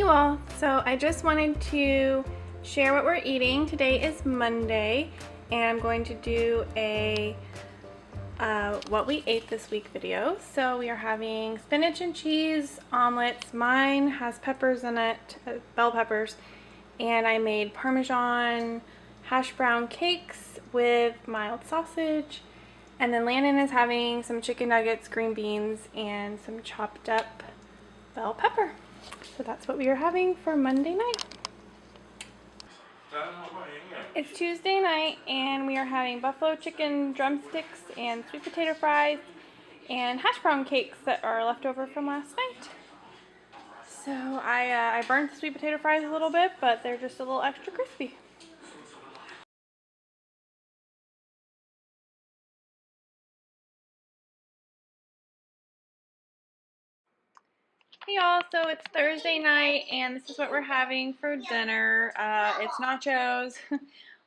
all. So I just wanted to share what we're eating. Today is Monday and I'm going to do a what we ate this week video. So we are having spinach and cheese omelets. Mine has peppers in it, bell peppers, and I made Parmesan hash brown cakes with mild sausage. And then Landon is having some chicken nuggets, green beans, and some chopped up bell pepper. So that's what we are having for Monday night. It's Tuesday night and we are having buffalo chicken drumsticks and sweet potato fries and hash brown cakes that are left over from last night. So I burnt the sweet potato fries a little bit, but they're just a little extra crispy. Hey y'all, so it's Thursday night and this is what we're having for dinner. It's nachos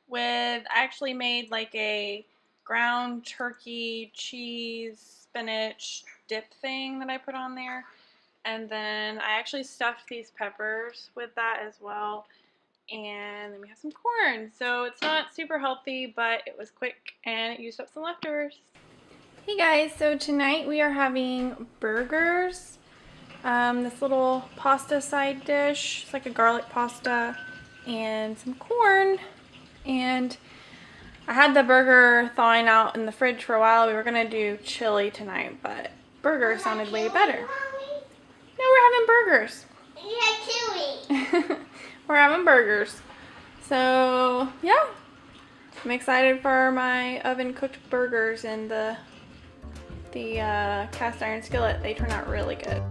with, I actually made like a ground turkey, cheese, spinach dip thing that I put on there. And then I actually stuffed these peppers with that as well. And then we have some corn. So it's not super healthy, but it was quick and it used up some leftovers. Hey guys, so tonight we are having burgers. This little pasta side dish. It's like a garlic pasta and some corn. And I had the burger thawing out in the fridge for a while. We were going to do chili tonight, but burger sounded way better. No, we're having burgers. Yeah, chili. We're having burgers. So, yeah. I'm excited for my oven cooked burgers in the cast iron skillet. They turn out really good.